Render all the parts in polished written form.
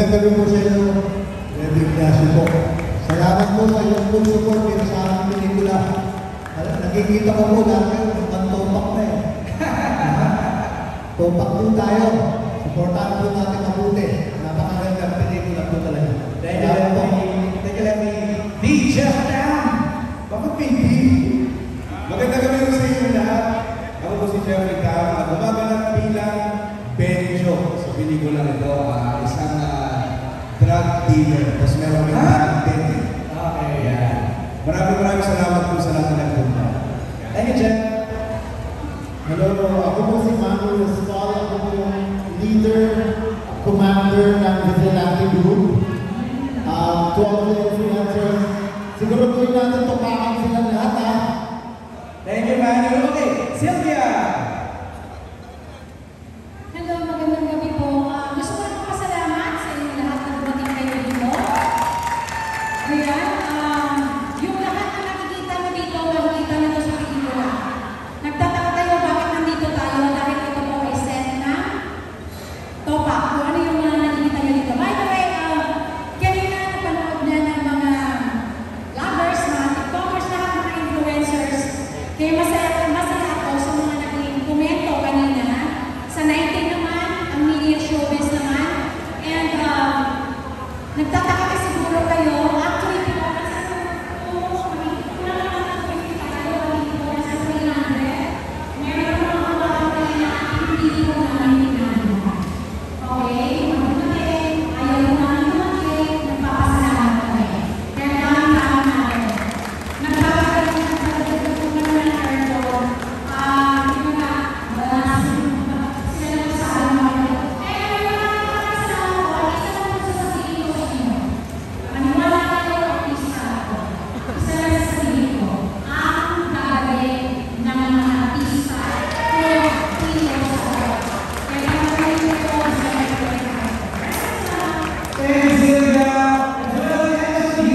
Magandang gabi po sa inyo, Rev. Ignacio po. Salamat po sa iyong full support dito sa aming pelikula. Nakikita ko po dati yung topak na eh. Topak po tayo. Supportahan po natin mabuti. Napakagandang pelikula po talaga. Teka lang, be just down. Bakit baby? Magandang gabi po sa inyo lahat. Ako po si Jeffrey Tam at gumaganap bilang Benjo sa pelikula nito. Isang drug dealer. Tapos meron may content. Okay, yan. Maraming salamat po sa lahat ng nagpunta. Thank you, Jeff. Hello, ako po si Manu Escal. Ako po yung leader, commander ng Vigilante Group. To all the influencers, siguro po yung natin tupakan sila lahat, ha? Thank you, Manu. Okay, Sylvia! Hello, magandang gabi po. Gusto ko lang pasalamat sa inyo lahat na dumating kayo dito. Ayan, yung lahat na nakikita nyo dito, nakikita nyo sa pelikula. Nagtataka tayo bakit nandito tayo dahil ito po ay set na topak. Kung ano yung nakikita nyo dito. By the way, kanina napanood na ng mga vloggers, mga tiktokers, lahat mga influencers. Kaya masaya ako sa mga naging komento kanina. Sa 19 naman, ang media showbiz naman. And nagtataka ka siguro kayo, actually, di ba, nasa nasa 300. Meron mga kapatid na hindi ko namin ginagawa. Okay? Mabuting, ayaw mo namin dumating, nagpapasalamat kami. Kaya namin namin. Nagpapagaling ng pagkakataon ng mga nardo. Yung nga, sila sa amin. Eh, may mga kasama ko, isa lang po sa sarili ko sa inyo. Maniwala kayo ang artista ako. Isa lang sa sarili ko. Ang gagawin ng mga artista kung hindi ko sa sarili. Kaya gagawin ko sa sarili ko. Thank you, Sylvia! Enjoy the SB!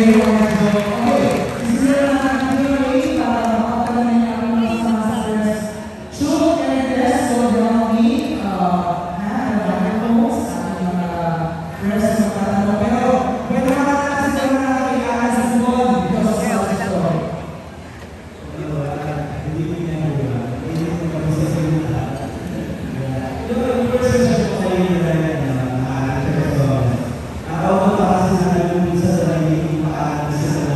you, Marjo. Okay, simulan na natin Q&A para makapagpalan niya ang mga sponsors. Shoot and dress so Brownie, microphones sa ating mga press na magtatanong. Pero, pwede naman natin sa mga nakakailangan sa sunod because of the story. Hindi ko yan nagawa. Hindi ko kami sa salita. Yung first session ko kayo yung ako pa kasi sinabi minsan sa nagiging maaari sa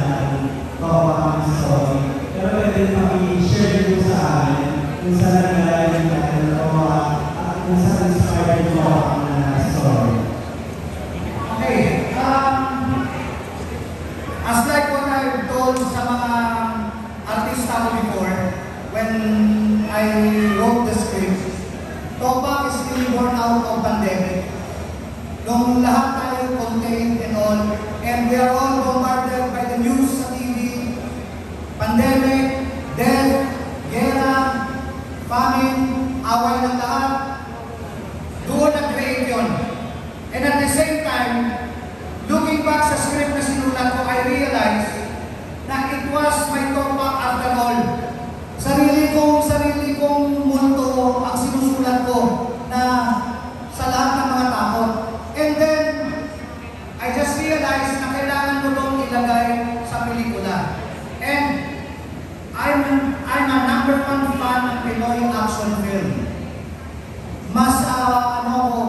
kawakan sa story. Pero pwede paki-share ko sa amin kung saan nangyari yung kawakan at kung saan inspired yung kawakan na story. Okay, as like what I've told sa mga artista ko before, when I wrote the script, Topak is really born out of pandemic. Nung lahat tayo contained and all, and we are all bombarded by the news sa TV, pandemic, death, gera, famine, away ng lahat, doon nag-create yun. And at the same time, looking back sa script na sinulat ko, I realized na it was my Topak after all. Sarili kong mundo ang sinusulat ko na sa lahat ng mga takot. And then, I just realized na kailangan mo itong ilagay sa pelikula. And I'm a number 1 fan ng Pinoy action film. Mas,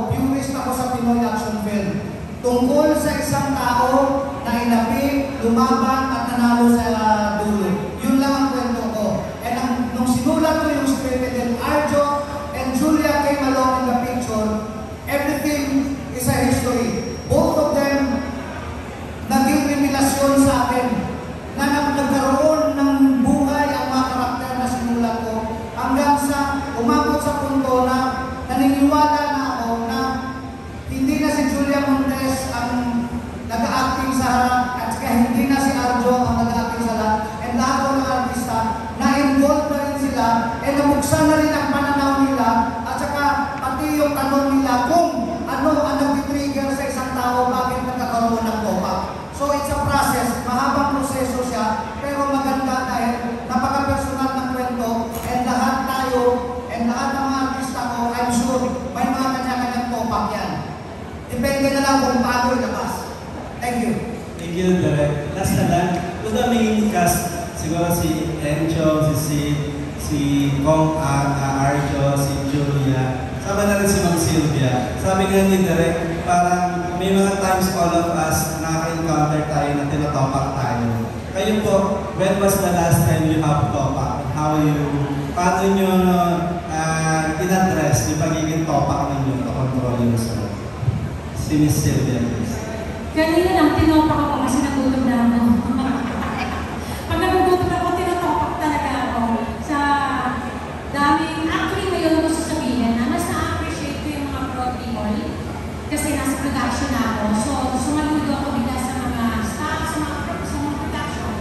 viewist ako sa Pinoy action film. Tungkol sa isang tao na inapit, lumaban at nanalo sa dulo. Yun lang ang kwento ko. And nung sinulat ko yung script, and Arjo and Julia came along in the picture, everything is a history. Both of them naging revelasyon sa akin na nagkaroon ng buhay ang mga karakter na sinulat ko hanggang sa umabot sa punto na naniniwala na ako na hindi na si Julia Montes ang nag-acting sa harap at saka hindi na si Arjo ang nag-acting sa harap and lahat ng mga artista na-involved na rin sila and nabuksan na rin ang pananaw nila at saka pati yung tanong nila kung ano ang nag-trigger sa isang tao bakit nagkakaroon ng Topak. So it's a process, mahabang proseso siya, pero maganda dahil napaka-personal ng kwento and lahat tayo and lahat ng mga artista ko, I'm sure may mga kanya-kanyang Topak yan. Depende na lang kung paano ilabas. Thank you. Thank you, Direk. Last na lang, kung the main cast, siguro si Encho, si Kong Arjo, si Julia, sama na rin si Ma'am Sylvia. Sabi nga ni Direk, parang may mga times all of us nakaka-encounter tayo na tinatopak tayo. Kayo po, when was the last time you have topak? Paano nyo in-address yung pagiging topak ninyo to control yung soul? Si Miss Sylvia, please. Kanina lang, tinopak ako kasi nagutom na ako. Pag nagugutom ako, tinopak talaga ako. Sa daming, actually ngayon ko sasabihin na mas na-appreciate ko yung mga pro people kasi nasa production na ako. So, sumaludo ako bigla sa mga staff, sa mga production.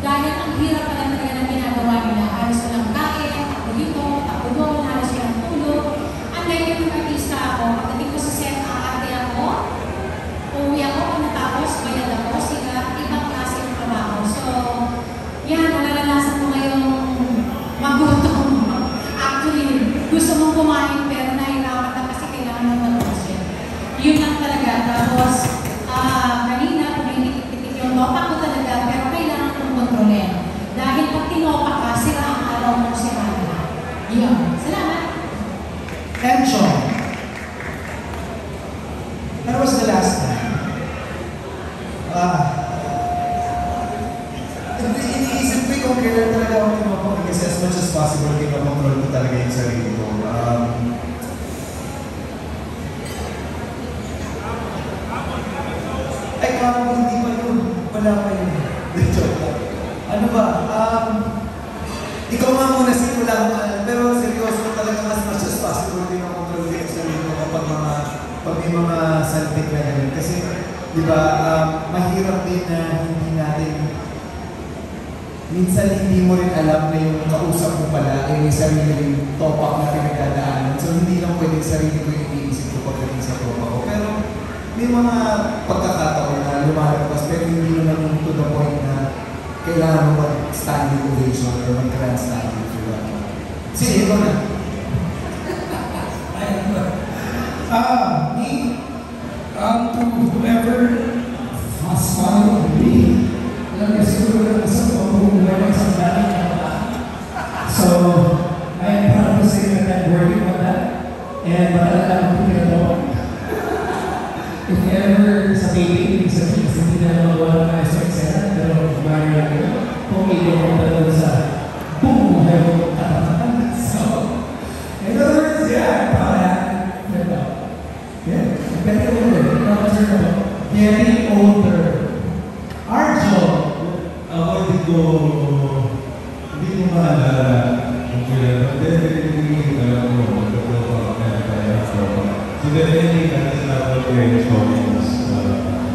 Dahil ang hirap pala talaga ng ginagawa nila. Halos ko lang kain, ako dito, ako doon, halos yung tulog. Unlike yung artista ako, pagdating ko sa set, aarte ako, uwi ako, natapos, bayad ako, sila, ibang klase ng trabaho. So, yan, nararanasan ko ngayong magutom. Actually, gusto mong kumain pero nahirapan ka kasi kailangan mo matapos yan. Yun lang talaga. Tapos, kanina, pumitik yung topak ko talaga pero kailangan kong kontrolin. Dahil pag tinopak ka, sira ang araw mo, sira na. Yun. Salamat! Encho, when was the last time? Iniisip ko yung kailan talaga ako tinopok kasi as much as possible kinokontrol ko talaga yung sarili ko. Ay, parang hindi pa yun. Wala pa yun. Ano ba? Ikaw nga muna simula ko pero seryoso talaga as much as possible kinokontrol ko yung sarili ko pag may mga salpik na ganun. Kasi, di ba, mahirap din na hindi natin minsan hindi mo rin alam na yung kausap mo pala ay may sariling topak na pinagdadaanan. So hindi lang pwedeng sarili ko yung iisip ko pagdating sa topak ko. Pero may mga pagkakataon na lumalabas pero hindi naman to the point na kailangan mo mag-standing ovation or mag-grandstanding figure. Sige, ito na. Me, to whoever has followed me, alam niya siguro na sa kung whoever is ang So, I am proud to say that I'm working on that. And matalalang ko nila if ever sa baby, hindi na magawa ng maestro eksena, pero kumari lang yun, kung hindi mo talaga sa boom, level so, in other words, yeah, I'm proud of that. Yeah, getting older. Getting older. Arjo! Ako hindi ko maalala kung kailan. Definitely, alam mo, magkatropa ka kaya tropa. So definitely, that is not what we're showing us.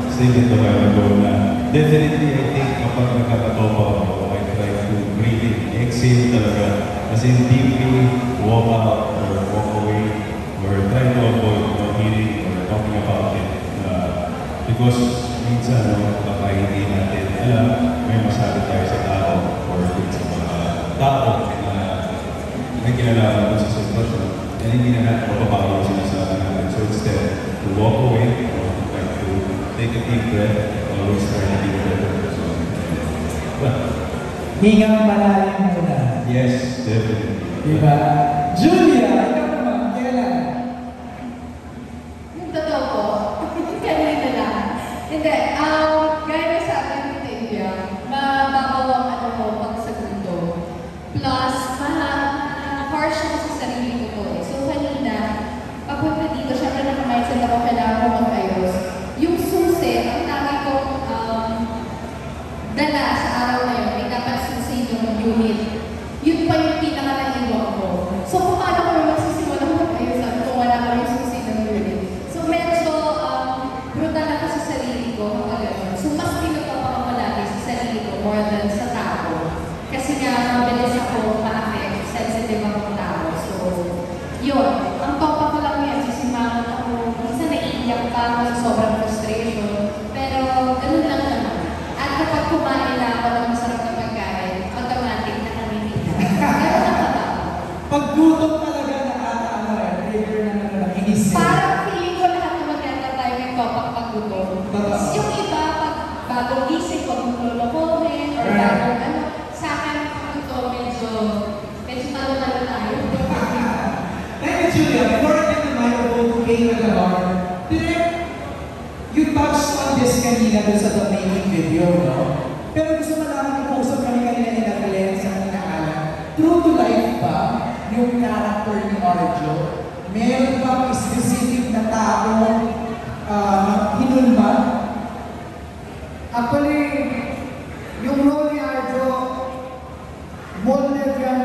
Stated a while ago na definitely, I think kapag nagkakatopa ako, I try to breathe in, exhale talaga. As in deeply walk out or walk away or try to avoid hearing or talking about it. Because minsan, kapag hindi natin alam, may masabi tayo sa tao or sa mga tao na may kinalaman sa sitwasyon and hindi na natin mapapago sila sa natin. So instead, to walk away or to take a deep breath, always try to be better. So, Hingang malalim muna. yes, definitely. Diba? Julia, ikaw naman, kailan? Yung totoo po, kanina lang. Hindi, gaya na sabi ni Tavia, mababaw ang ano ko pag segundo. Plus, harsh ako sa sarili ko po eh. So kanina, papunta dito, syempre nakamindset ako, kailangan ko mag-ayos. Yung susi, ang lagi kong dala sa araw na yun, may dapat susi yung unit. Yun pa yung pinaka-naiwan ko. So, paano ko naman magsisimula mag-ayos kung wala ko yung susi ng unit? So, medyo brutal ako sa sarili ko, magagawa. So, mas pinuto ako palagi sa sarili ko more than sa tao. Kasi nga, mabilis ako ma-affect, sensitive akong tao. So, yun. Ang topa ko lang yan, sisimangan ako. Minsan naiiyak pa ako sa sobrang frustration. Pero, ganun lang naman. At kapag kumain na ako ng masarap na pagkain, automatic na naninita. Ganun lang ba? Pag gutom talaga nakakaano rin, trigger na naman inisip. Parang feeling ko lahat naman yata tayo may topak paggutom. Yung iba, pag bagong gising, pag lolokohin, or bagong ano, sa akin, paggutom, medyo talo-talo tayo. Thank you, Julia. Before I get the microphone to Kay Nagar, you touched on this kanina doon sa The Making video, no? Pero gusto malaman kung usap kami kanina ni Natalia sa kanina Alan, true to life ba yung character ni Arjo? Meron ba specific na tao hinulma? Actually, yung role ni Arjo, molded yan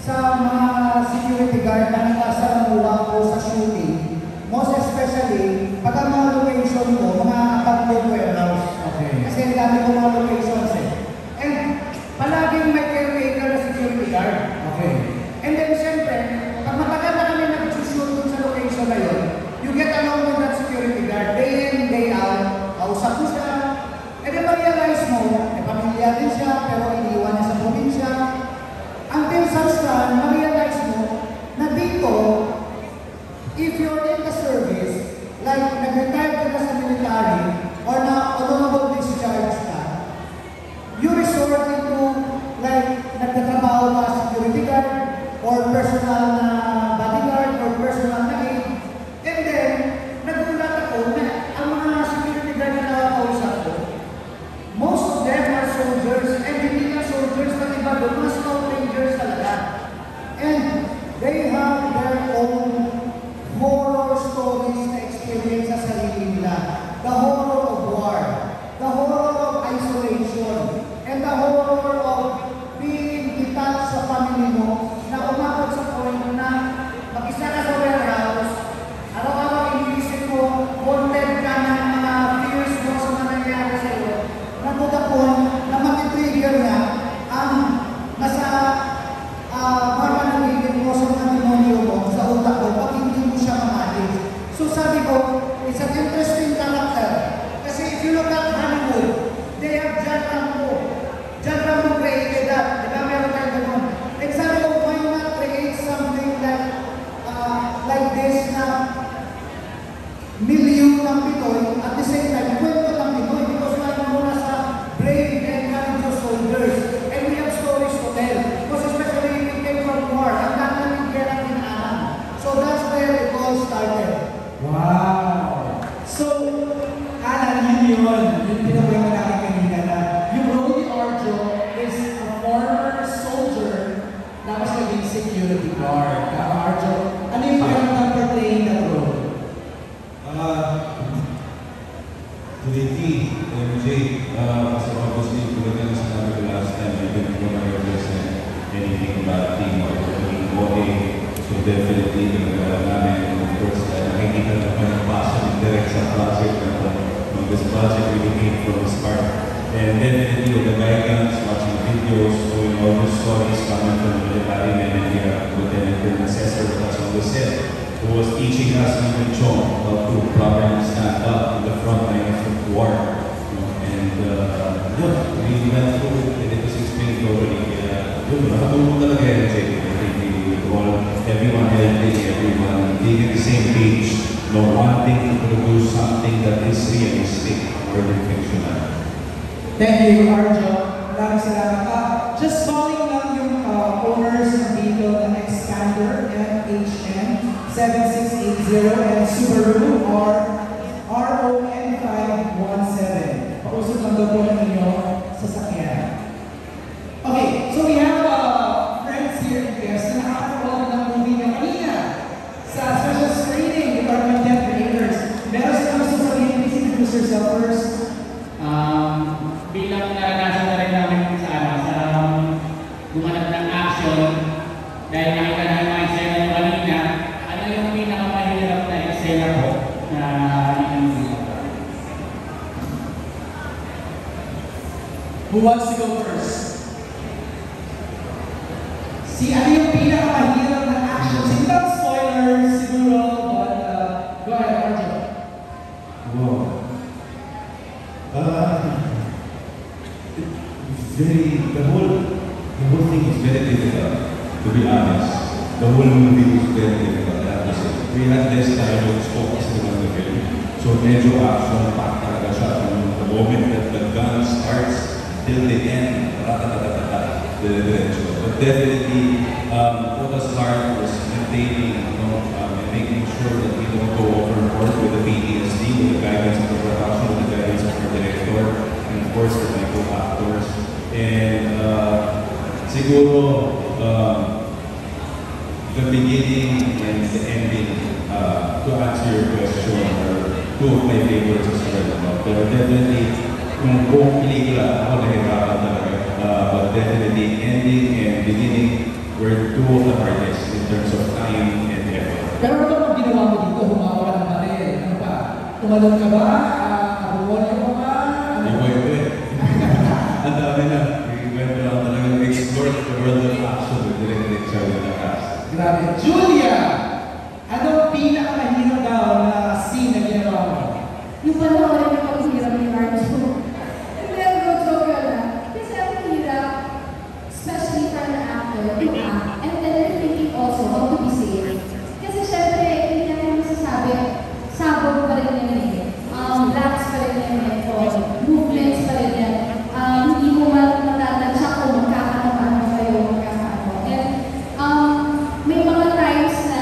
sa mga security guard na nakasamuha ko sa shooting. Most especially, pag ang mga location ko, mga abandoned warehouse. Okay. Kasi ang dami ko mga locations eh. And palaging may caretaker na security guard. Okay. And then siyempre, pag matagal na kami nag-shoot dun sa location na yun, you get along with that security guard day in, day out, kausap mo siya, and then ma-realize mo, may pamilya din siya, pero iniwan niya sa probinsya. Until such time, ma-realize mo na dito, if you're in the service, like nag-retire ka na sa military, or na honorable discharge ka, you resort into, like, nagtatrabaho ka sa security guard, or personal na bodyguard, or personal na aid. And then, nagulat ako na ang mga security guard na nakakausap ko, most of them are soldiers, and hindi lang soldiers na iba doon, mga scout rangers talaga. And they have their own horror stories na experience sa sarili nila. The horror of war. project na to. This project really came from his heart. And definitely with the guidance, watching videos, knowing all the stories coming from the military men and Lieutenant Colonel Cesar, that's what we said, who was teaching us even Chong how to properly stand up in the front line of war. And we went through it, and it was explained already. Nakatulong talaga yan, everyone helping, everyone being at the same page, wanting to produce something that is realistic or fictional. Thank you, Arjo. Maraming salamat. Just calling lang yung owners ng vehicle ng Expander MHN 7680 and Subaru RON 517. Pausap lang daw po ng inyong sasakyan. Okay, so we have friends here and guests na nakakapanood ng movie ng kanina sa special screening Department of Creators. Meron sa gusto sabihin, please introduce yourself first. Bilang naranasan na rin namin sa gumanap ng action, dahil nakita namin mga eksena nyo kanina, ano yung pinakamahirap na eksena po na inanong? Who wants to go first? Ano yung pinakamahirap na action? Hindi lang spoilers siguro, but go ahead, Arjo. Wow. The whole thing is very difficult, to be honest. The whole movie is very difficult. We had less time to focus on the film. So medyo action packed talaga siya from the moment that the gun starts till the end. But definitely, what was hard was maintaining, and making sure that we don't go overboard with the PTSD, with the guidance of the production, with the guidance of our director, and of course with my co-actors. And siguro, the beginning and the ending, to answer your question, are two of my favorites as well. Pero definitely, yung buong pelikula, ako nahirapan talaga. But definitely, ending and beginning were two of the hardest in terms of time and effort. Pero ano ba ginawa mo dito? Humawa ka ng baril? Ano pa? Tumalon ka ba? Aruwal ka ba? Hindi pwede. Ang dami na. We went around talaga explore the world of action with direct Charlie na cast. Grabe. Julia! Anong pinakamahirap daw na scene na ginawa mo? Yung panoorin yung paghirap ni Arjo. Hindi, bro, joke ka lang. Kasi ang hirap, especially for an actor, to act, and then they're thinking also how to be safe. Kasi syempre, hindi natin masasabi, sabog pa rin yan eh. Blacks pa rin yan eh. Movements pa rin yan. Hindi mo matatagsak kung magkakaano-ano kayo, magkakaano. And may mga times na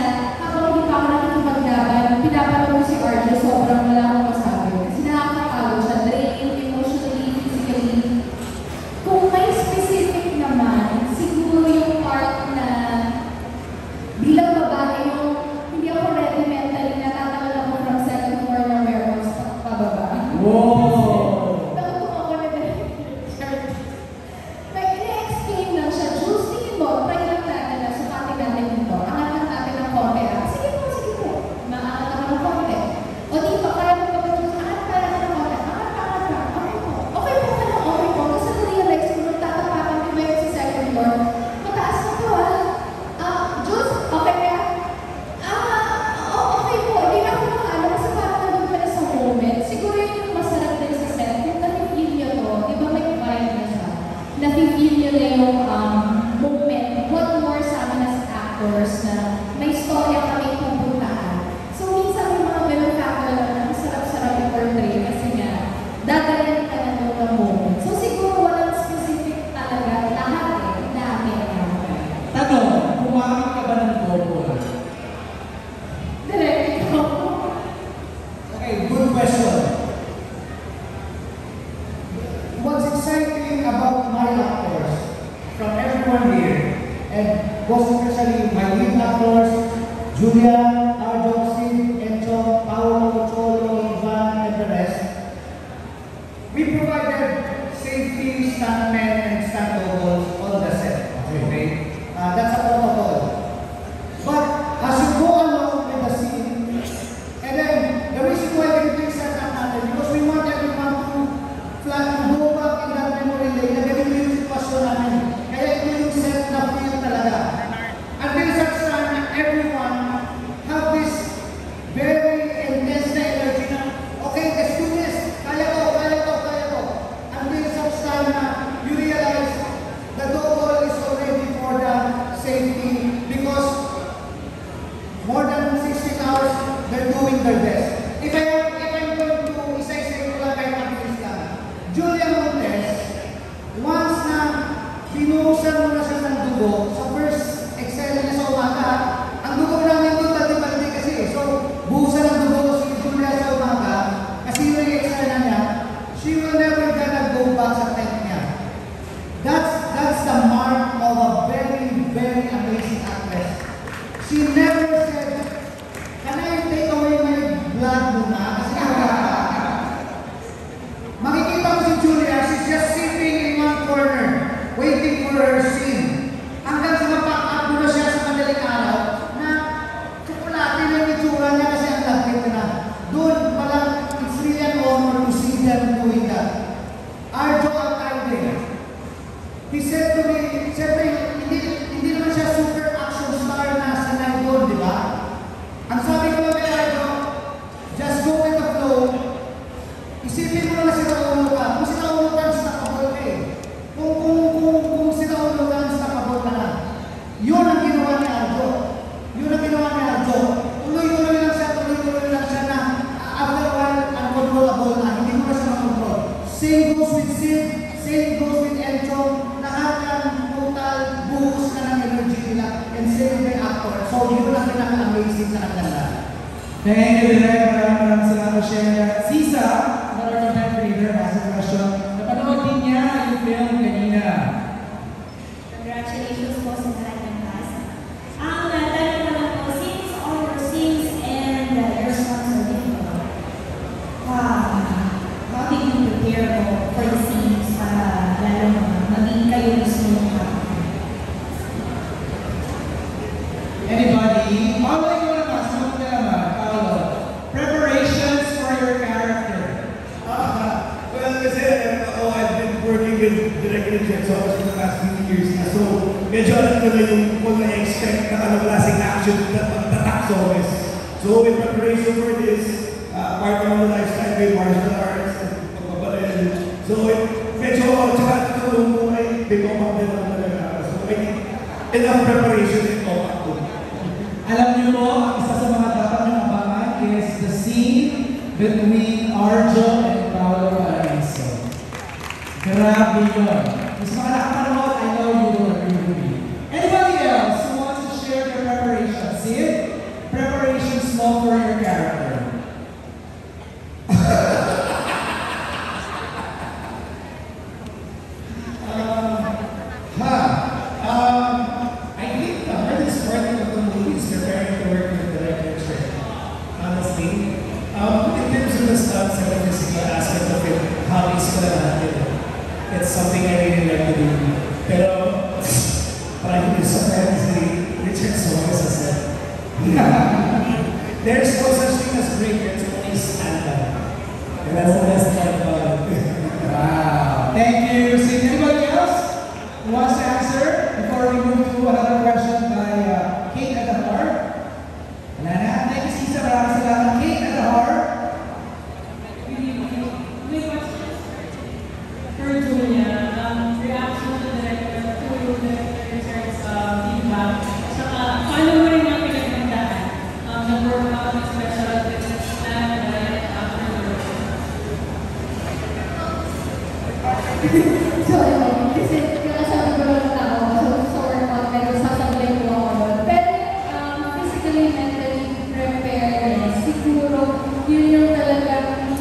doon palang, it's really an honor to see them doing that. Arjo Alcalde, he said to me, siyempre, hindi naman siya super action star na sanay doon, di ba? Ang sabi ko naman kay Arjo, just go with the flow. Isipin mo na sinaulo ka. Kung sinaulo ka, nakabol ka eh. Kung sinaulo ka, nakabol ka na. Yun ang ginawa ni Arjo. Yun ang ginawa ni Arjo. Tuloy-tuloy lang siya na after a while, uncontrollable na. Hindi mo na siya makontrol. Same goes with Sid, same goes with Encho. Lahat ng total buhos na ng energy nila and same with actor. So yun ang pinaka-amazing sa kanila. Thank you, Direk. Maraming salamat, share. Sisa, another event leader, has a question. Napanood din niya yung film kanina. Congratulations po sa lahat ng cast. Ang tanong ko lang po, since all your scenes and your songs are different, how did you prepare for the scenes para lalo maging kayo mismo yung Anybody? Paolo, ikaw naman. Sunod ka naman. Paolo. Preparations for your character. Well, kasi I've been working with Direk Richard for the past few years na. So, medyo alam ko na yung kung na-expect na anong klaseng action tatak sa office. So, in preparation for this, part of the lifestyle with martial arts and pagpaparin. So, medyo tsaka tutulong ko ay become up din naman talaga. So, I think enough preparation in all. Alam niyo po, ang isa sa mga dapat niyong abangan is the scene between Arjo and Paolo Paraíso. Grabe yun. Mas mga nakapanood, I know you will agree with me. Anybody else who wants to share their preparation? Sid, preparations mo for your character. I think the hardest part of the movie is preparing to work with the director. Honestly, in terms of the stunts and the physical aspect of it, hobbies ko na lahat yun. It's something I really like to do. Pero, parang hindi sa kaya si Richard Soares has said, there's no such thing as break, there's only stand-up. And that's the best part about it. Wow. Thank you, Sid. Anybody else who wants to answer before we move to another question by Kate at the heart? Wala na. Thank you, Sisa. Maraming salamat. Kate at the heart. For Julia, reaction to the director, to the director's feedback, saka paano mo rin yung pinagandaan nag-workout ng special effects and after the So, kasi kinasabi ko lang tao, so workout, pero sasabihin ko ako doon. Pero physically, mentally prepared, siguro yun yung talagang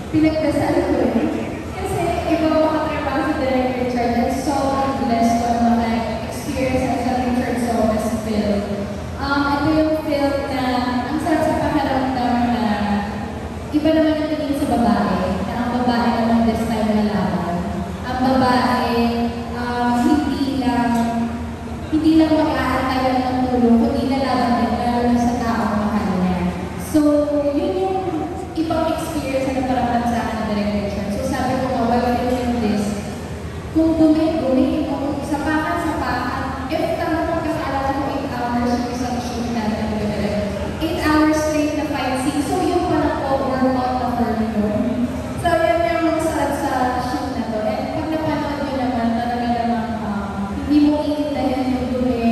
pinagdasal ko rin. Kasi iba makatrabaho sa Direk Richard at sobrang blessed ko na experience sa Richard Soares film. Ito yung film na ang sarap sa pakiramdam na iba naman yung tingin sa babae, na ang babae naman this time na laban. Ang babae, hindi lang mag-aantayan ng tulong, kundi lalaban din, lalo na sa taong mahal niya. So, yun yung ibang experience na naparamdam sa akin ng Direk Richard. So, sabi ko nga, while doing this, kung gumi, kung sapakan, if tama pagkakaalala ko 8 hours yung isang shoot natin ng Direk, 8 hours straight na fight scene. So, yung parang workout na for me yun. So, yan yung masarap sa shoot na to. And pag napanood nyo naman, talaga namang hindi mo iintayin yung dumi,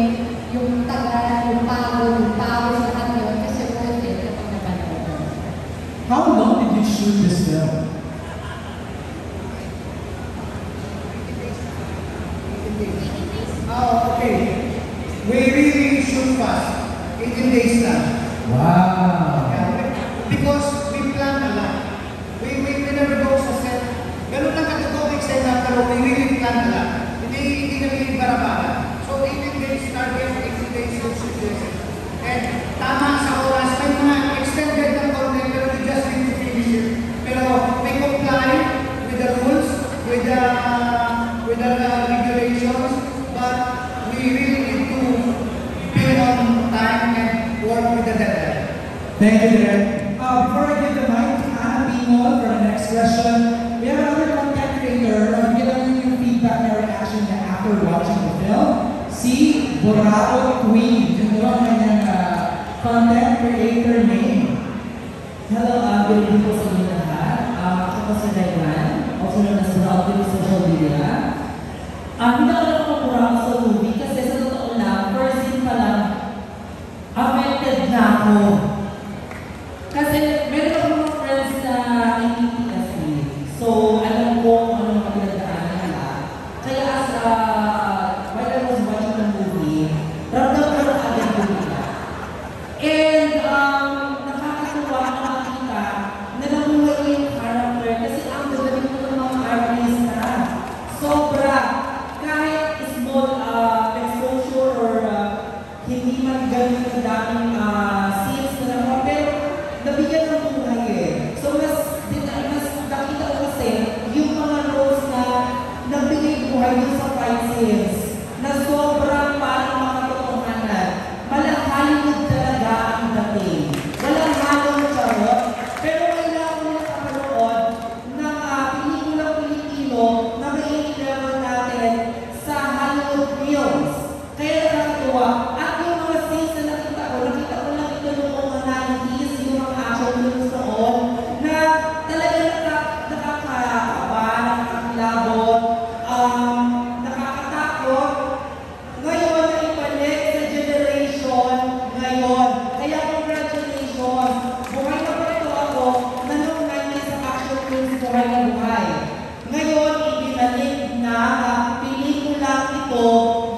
yung tagal, yung pagod sa kanyon, kasi worth it kapag napanood mo. How long did you shoot this film? Okay. We really shoot fast. 18 days lang. Wow. Because we plan a lot. We never go sa set. Ganun lang katutubig sa iba, pero we really plan a lot. Hindi kami barabara. So 18 days target, 18 days shoot this. And tama sa oras, may mga extended na konti, pero we just need to finish it. Pero may Buraot Queen. Yun daw ang kanyang content creator name. Hello, good evening po sa inyo lahat. Ako po si Daiwan, also known as Buraot Queen sa social media. Hindi ako nakapuraot sa movie kasi sa totoo lang, first scene pa lang, affected na ako. Kasi meron ako mga friends na NPTSD. So, alam ko kung ano mga pinagdaanan nila. Kaya as while I was watching the movie, ramdam ko na agad ko nila. And nakakatuwa na makita na namuhay yung character kasi ang gagawin ko ng mga artista. Sobra. Kahit small exposure or hindi man ganun na daming scenes na naman, pero nabigyan ng buhay eh. So mas nakita ko kasi yung mga roles na nagbigay buhay dun sa fight scenes na sobrang parang makatotohanan. Hollywood talaga ang dating. Walang halong charot. Pero kailangan ko nakapanood ng pelikulang Pilipino na may level natin sa Hollywood films. Kaya nakakatuwa. At yung mga scenes na nakita ko lang ito noong mga 90s, yung mga action films noon, na talagang nakakakaba, nakakilabot, nakakatakot. Ngayon, naibalik sa generation ngayon. Kaya congratulations! Buhay na pa ito ako na noong 90s sa action films buhay na buhay. Ngayon, ibinalik na pelikula ito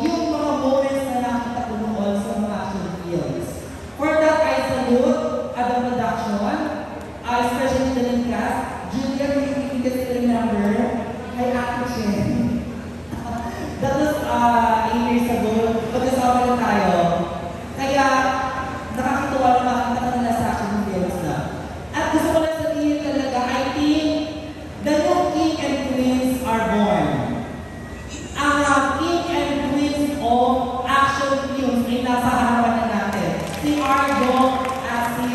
yung mga moments na nakita ko noon sa mga action films. For that, I salute at the production, especially the lead cast. Julia, we can still remember, kay Ate Chen. That was 8 years ago. Magkasama na tayo. Kaya, nakakatuwa na makita ka nila sa action films na. At gusto ko lang sabihin talaga, I think the new king and queens are born. Ang king and queens of action films ay nasa harapan na natin. Si Arjo at si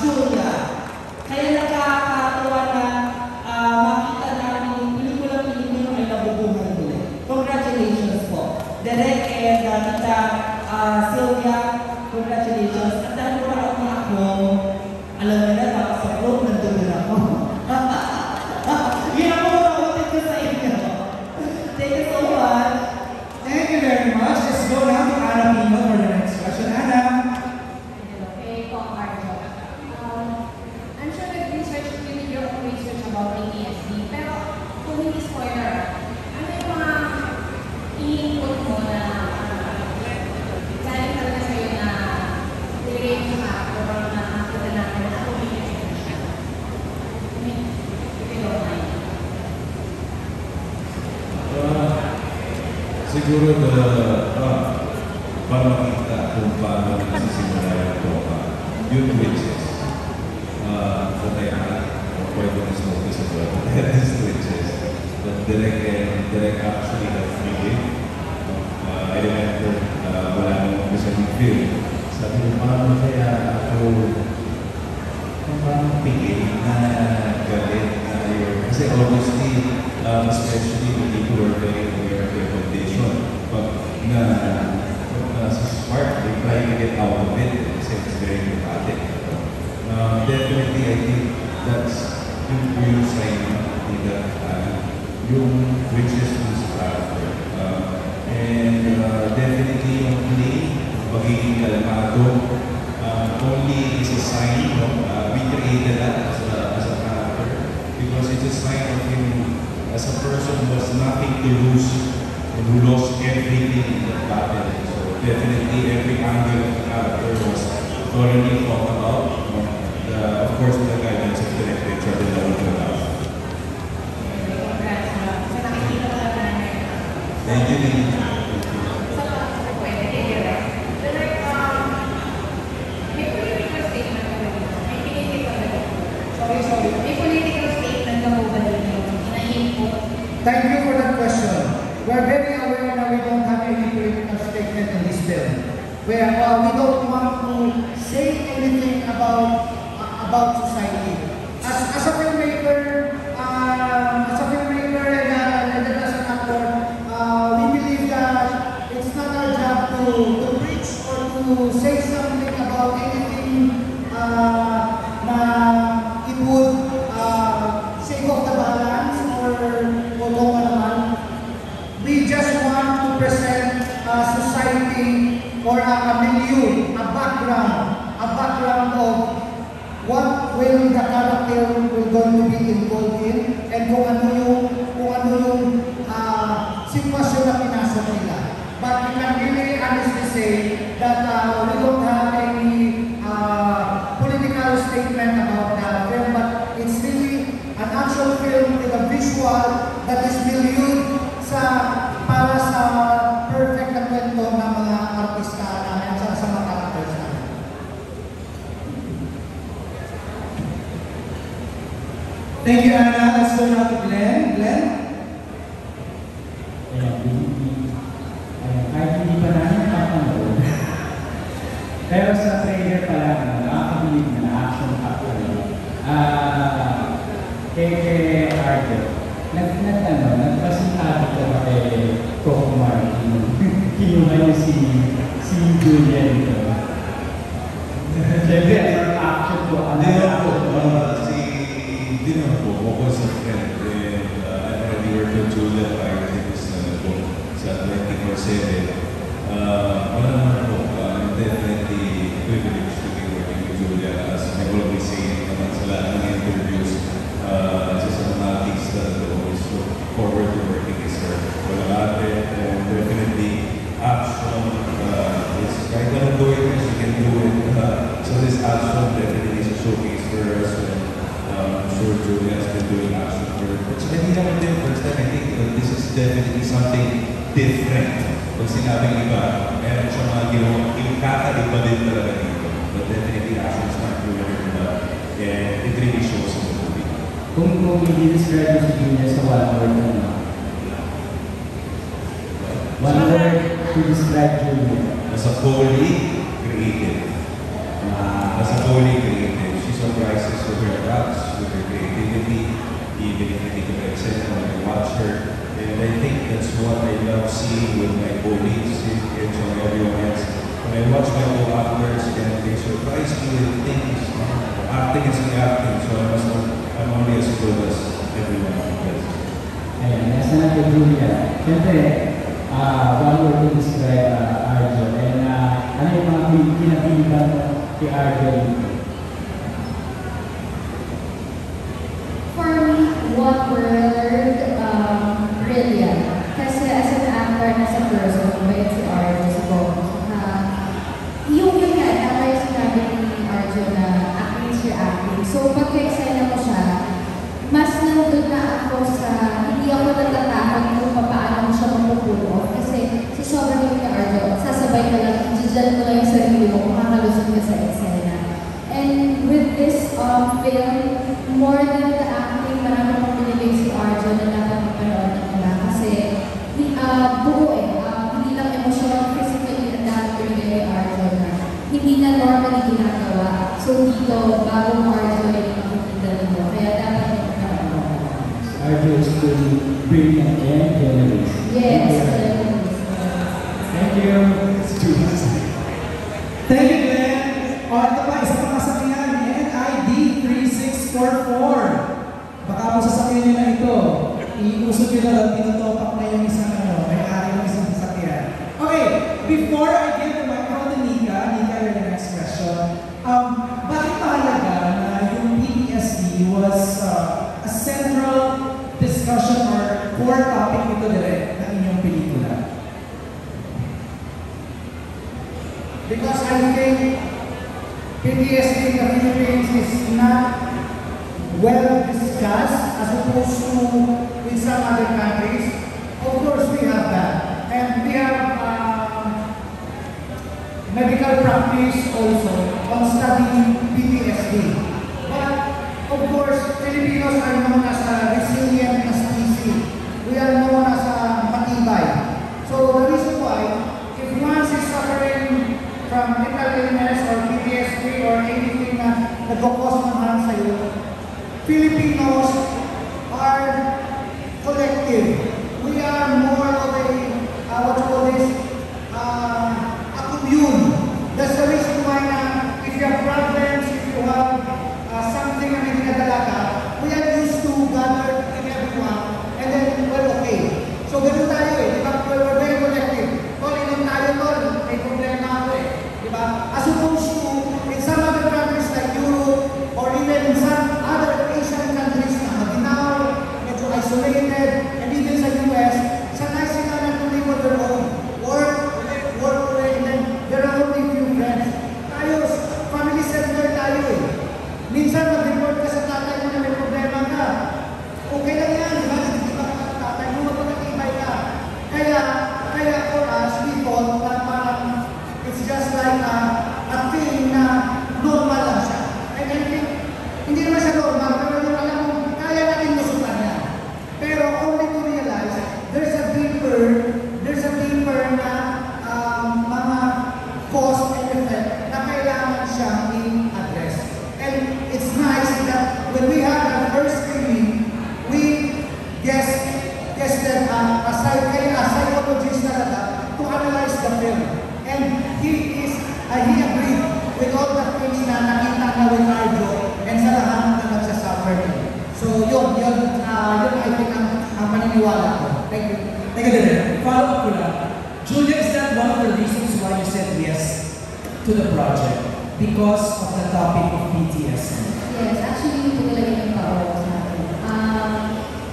Julia. Kaya nakakatuwa na makita namin yung pelikulang Pilipino ay nabubuhay nila. Congratulations po. Derek and Tita Sylvia, congratulations. At dahil mo ako na ako, alam mo na, tapos sa group, nandun na ako. Yun ako makakutin ko sa inyo. Thank you so much. Thank you very much. Let's go now to Ana Pino for the next question. Ana. Okay, Kong Arjo. I'm sure nag-research you did your own research about PTSD, pero kung hindi spoiler, ano yung mga i-input mo na galing talaga sa'yo na nilagay mo sa or na nakita natin na ako may siya? If you don't mind. Siguro para makita kung paano nagsisimula ito, yung witches. That I had quite honest notice as well. These witches. But direct actually that feeling. I remember wala nang gusto ng film. Sabi ko, paano kaya ako parang pigil na galit na yun. Kasi obviously, especially when people are very aware of their condition, pag na sa spark, they try to get out of it kasi it's very dramatic. Definitely, I think that's yung sign nila yung witches ng character. And definitely yung play, pagiging kalmado, only is a sign we created that as a character because it's a sign of him as a person who has nothing to lose and who lost everything in that battle. So definitely every angle of the character was thoroughly thought about. Of course, the guidance of Director Richard de la Rosa. Thank you. Thank you for that question. We're very aware that we don't have any political statement in this bill. We don't want to say anything about society. As a filmmaker, and as an actor, we believe that it's not our job be involved in, and kung ano yung sitwasyon na pinasok nila. But we can really honestly say that we don't have any political statement about the film, but it's really an actual film with a visual that is viewed para sa perfect na kwento ng mga artista namin at sa mga characters namin. Thank you, Anna. Let's go now to Glenn. Glenn? Kahit hindi pa namin nakapanood. Pero sa trailer pa lang, nakakabilib na action pack kay Arthur. Nagpasintado ko kay Coco Martin. Kinuha niya si Julia dito. Siyempre, ang action ko, Hindi naman po, focus on friend. I'm already working with Julia prior to this book sa 24/7. Wala naman po, I'm definitely privileged to be working with Julia. As I always say naman sa lahat ng interviews, sa mga artista that I always look forward to working with her. Wala ate, and definitely action. Kahit anong gawin mo, she can do it. So this action definitely is a showcase for us. I'm sure Julia has been doing action for her. But hindi naman din first time. I think this is definitely something different. Pag sinabing iba, meron siya mga ginawa, yung kakaiba din talaga dito. But definitely action is not doing it. And it really shows in the movie. Kung i-describe mo si Julia sa one word na one word to describe Julia. As a wholly creative. As a wholly creative. She surprises with her thoughts, with her creativity, even if you can accept when you watch her. And I think that's what I love seeing with my colleagues, and everyone else. When I watch my co-actors and they surprise me with things, acting is acting, so I'm only as good as everyone else. Ayan, nasa na kay Julia. Siyempre, one word to describe Arjo. And ano yung mga pinapilitan mo kay Arjo dito? For me, one word, brilliant. Kasi as an actor na sa person, mabait si Arjo sa bones. Yung nga, tama yung sinabi ni Arjo na acting is your acting. So pag ka-excel mo siya, mas nandun na ako sa, hindi ako natatakot kung paano mo siya mapupulo. Kasi sa sobrang yung ni Arjo, sasabay ka lang, i-judge mo lang yung sarili mo, makakalusot ka sa eksena. And with this film, more than the acting, marami pang binigay si Arjo na dapat mapanood ng iba. Kasi buo hindi lang emotional, physically na dapat binigay ni Arjo na hindi na normally ginagawa. So dito, bagong Arjo yung makikita nito. Kaya dapat yung mapanood. Arjo is truly brilliant and generous. Yes. Thank you. Thank you, Glenn. O, ito pa, isa pa kasabihan, NID 3644. Baka po sasakyan nyo na ito. Iusog nyo na lang, tinutopak na yung isang may-ari ng isang sasakyan. Okay, before I give the microphone to Nika, you're the next question. Bakit mahalaga na yung PTSD was a central discussion or core topic nito direct ng inyong pelikula? Because I think PTSD in the Philippines is not well discussed as opposed to in some other countries. Of course, we have that. And we have medical practice also on studying PTSD. But, of course, Filipinos are known as a resilient species. We are known as a matibay. So, the reason why, if once is suffering from mental illness or PTSD or anything na nag-cause ng harm sa'yo, Filipinos are collective. We are more of a, what you call this, a commune. That's the reason why na if you have problems, if you have something na hindi nadala ka, we are used to gather in everyone and then we're okay. So ganun tayo di ba? We're very collective. Tol, inom tayo tol, may problema ako di ba? As opposed to in some other countries like Europe or even in some other Asian countries na to the project because of the topic of PTSD? Yes, actually, ito talaga yung power sa akin.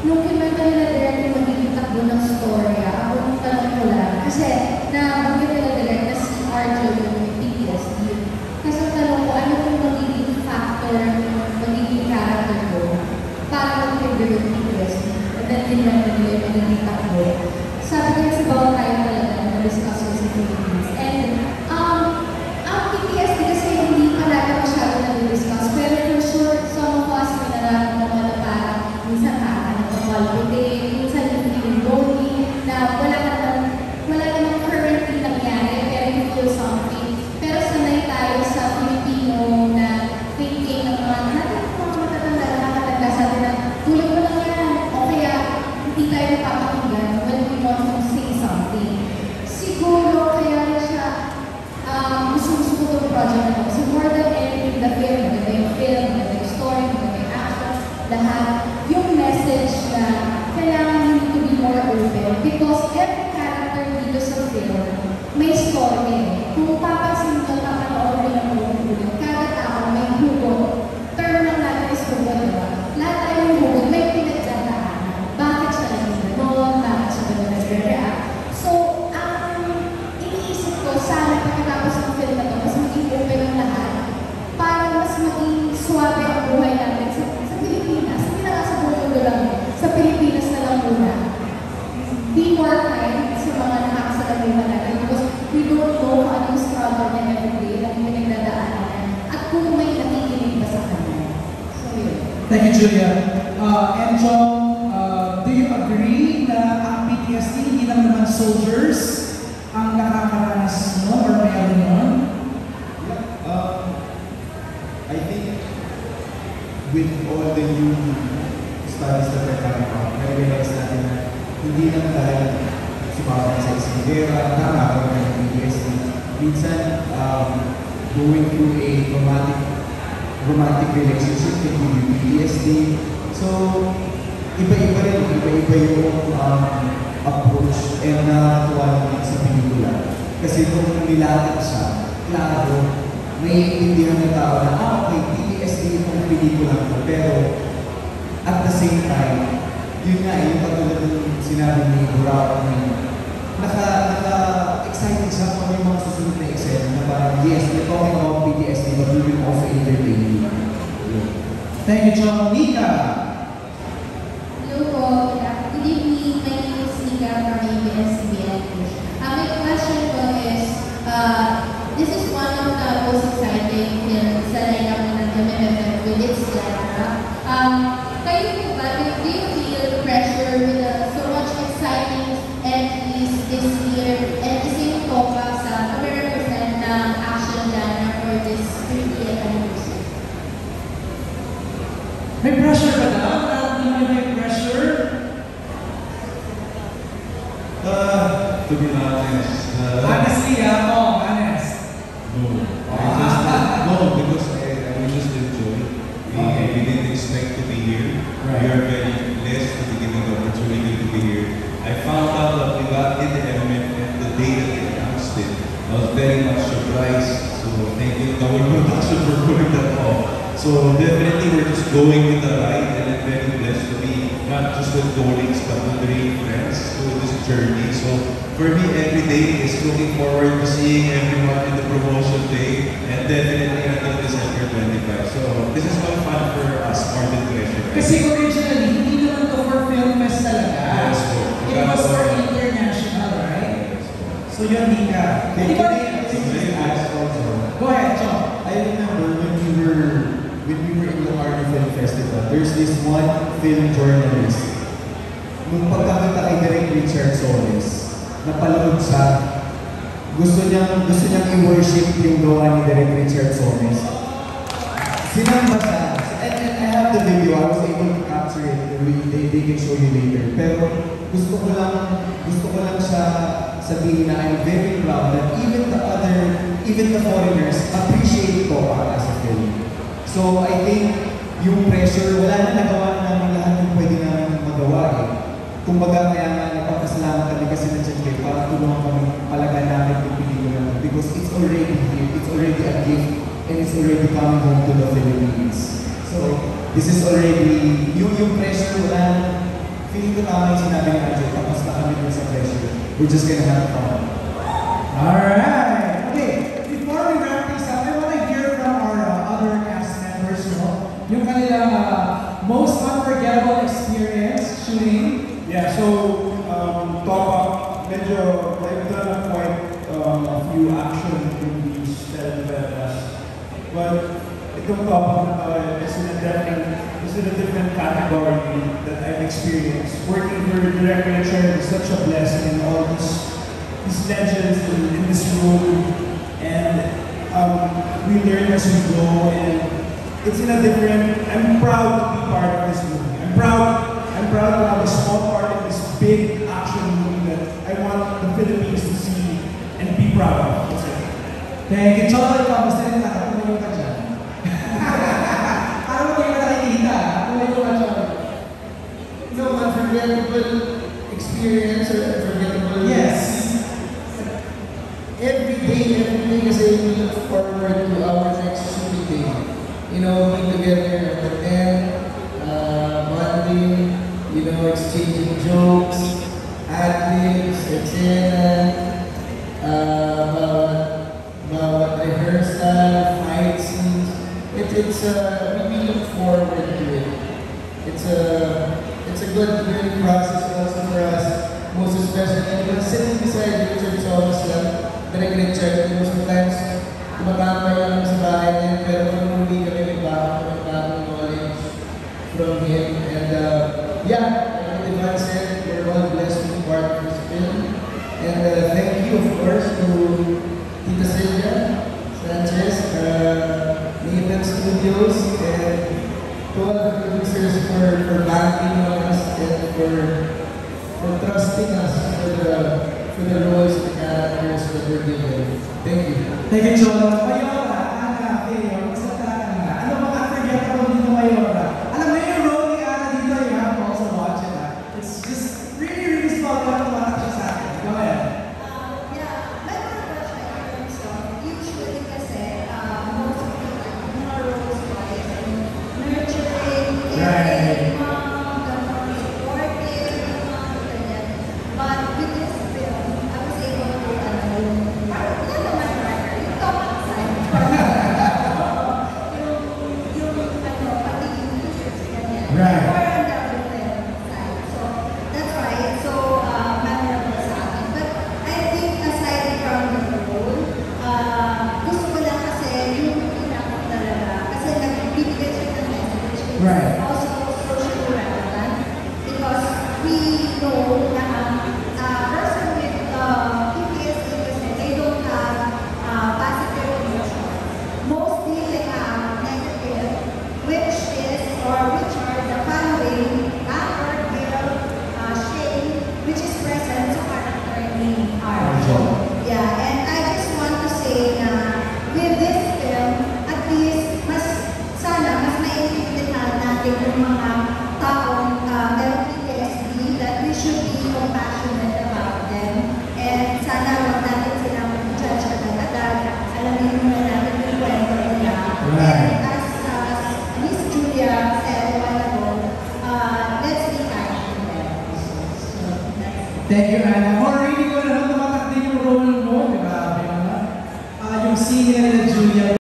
Nung kinwento nila direct yung magiging takbo ng storya, ako nung tanong ko lang, kasi nabanggit nila direct na si Arjo yung may PTSD. Kasi ang tanong ko, ano yung magiging factor, magiging character ko para mag-trigger yung PTSD? And then kinwento nila yung magiging takbo. Sabi ko kasi bawal tayo talaga na-discuss ko sa Philippines. And ang PTSD kasi hindi talaga masyado na-discuss. Pero for sure, some of us may nararamdaman na parang minsan nakakalamalbutin, minsan yung feeling lonely, na wala namang currently nangyari, pero you feel something. Pero sanay tayo sa Filipino na thinking ng mga matatanda, nakakatanda sa atin na tulad mo lang yan, o kaya hindi tayo napapakinggan when we want to say something. Siguro kaya siya gusto ko itong project na ito. So more than anything, the film, maganda yung film, maganda yung story, maganda yung action, lahat, yung message na kailangan you need to be more open because every character dito sa film may story. Kung papansin mo, papanood mo lang ulit, kada tao may hugot. Term lang natin is hugot, diba? Lahat tayo yung hugot, may pinagdadaan. Bakit siya naging gano'n? Bakit siya gano'n nag-react? So, ang iniisip ko, sana pagkatapos ng film na ito, mas maging open ang lahat para mas maging suwabe ang buhay natin sa Pilipinas. Hindi na nga sa buong mundo lang, sa Pilipinas na lang muna. Be more kind sa mga nakakasalamuhan natin because we don't know kung anong struggle na everyday na pinagdadaanan at kung may nakikinig ba sa kanila. So, yun. Thank you, Julia. And John, do you agree na ang PTSD hindi lang naman soldiers ang nakakaranas mo or meron nun? I think with all the new studies that are coming out, na-realize natin na hindi lang dahil sumama sa isang gera, nakakaroon ng PTSD. Minsan, going through a romantic relationship can give you PTSD. So, iba-iba rin, iba-iba yung approach and nakakatuwa naman sa pelikula. Kasi kung nilatag siya, klaro, naiintindihan ng tao na, okay, PTSD itong pelikula ko. Pero, at the same time, yun nga, yung patulad ng sinabi ni Burak, naka-excited siya kung yung mga susunod na eksena na parang, yes, we're talking about PTSD, but we will also entertain you. Thank you, John. Nika! Hello po. Good evening. My name is Nika from ABS-CBN. My question po is, this is one of the most exciting films sa lineup ng MMFF with its genre. Kayo po ba, do you feel pressure with so much exciting entries this year and isa yung toka sa represent ng action genre for this 50th anniversary? May pressure ba daw? May pressure? To be honest, Honestly, honest. no, because I just enjoy. We didn't expect to be here. Right. We are very blessed to be given the opportunity to be here. I found out that we got in the element the day that they announced it. I was very much surprised. So thank you to our production for pulling that off. So definitely we're just going with the ride and I'm very blessed to be not just with colleagues but with great friends through this journey. So for me every day is looking forward to seeing everyone in the promotion day and definitely until December 25. So this is more fun for us more than pressure. Kasi originally, hindi naman to for film fest talaga. Yes, po. It was for international, right? So yun, Nika. Go ahead, John. I remember when we were in the Army Film Festival, there's this one film journalist. Nung pagkakita kay Direk Richard Solis, napalood siya, gusto niyang i-worship yung gawa ni Direk Richard Solis. Sinamba siya. And I have the video, I was able to capture it. They can show you later. Pero gusto ko lang siya sabihin na I'm very proud that even the foreigners appreciate Topak as a film. So I think yung pressure, wala na nagawa namin lahat yung pwede namin magawa eh. Kumbaga kaya nga nagpapasalamat kami kasi nandiyan kayo para tulungan kami palagan namin yung pelikula because it's already here, it's already a gift and it's already coming home to the Philippines. So, this is already, yung pressure, wala, feeling ko tama yung sinabi ng Angel, tapos na kami dun sa pressure. We're just gonna have fun. Alright! Okay, before we wrap this up, I want to hear from our other cast members, yung kanilang most unforgettable experience shooting. Yeah, so, Topa, medyo, I've done quite a few action movies televelas. But itong Topa is in a different category that I've experienced. Working for Direct Richard is such a blessing, and all these legends in this room, and we learn as we go, and it's in a different. I'm proud to be part of this movie. I'm proud to have a small part in this big action movie that I want the Philippines to see and be proud of. That's it. Thank you, Cholo. Ikaw, basta rin nakatulong ka dyan. Ano mo kayo nakikita? Tumayo ka, Cholo. No, unforgettable experience or unforgettable. Yes. Every day kasi we look forward to our next shooting day. You know, being together at the end, bonding, you know, exchanging jokes, ad-libs, etc. About rehearsal, fight scenes. We look forward to it. It's a good learning process also for us, most especially because sitting beside Richard Thomas lang, Direct Richard, most of the times, tumatambay lang sa bahay niya, pero pag umuwi kami, may bagong knowledge from him. And yeah, like Ivan said, we're all blessed to be part of this film. And thank you, of course, to Tita Silvia Sanchez, Nathan Studios, and to all the producers for backing us and for trusting us for the roles and the characters that we're given. Thank you. Thank you, Cholo. Mayora, Ana, Mayor, magsalita ka na. Ano bang unforgettable dito, Mayora? Alam mo yung role ni Ana dito, you have to also watch it. It's just really, really small. Parang tumatak siya sa akin. Go ahead. Usually kasi, most of the time, mga roles wise, nurturing, caring, supportive, ganyan. But with this film, I was able to, parang yan naman partner, yung top side. Yung pagiging teachers, ganyan. Right. Parang different side. So, that's why it's so memorable sa akin. But I think aside from the role, gusto ko lang kasi yung pinakot talaga. Kasi nagbibigay siya ng message. Right. Also socially relevant. Because we know na person with PTSD kasi they don't have positive emotions. Mostly they have negative, which are the following: anger, guilt, shame, which is present sa character ni Arjo. Yeah, and I just want to say na with this film, at least sana mas naiintindihan natin yung mga taong meron PTSD, that we should be compassionate about them. And sana wag natin silang judge agad-agad. Alamin muna natin yung kwento nila. Right. And as Miss Julia said a while ago, let's be kind to them. So, Thank you, Ana. Already ko na tumatak din yung role mo, di ba? Yung scene nila ni Julia.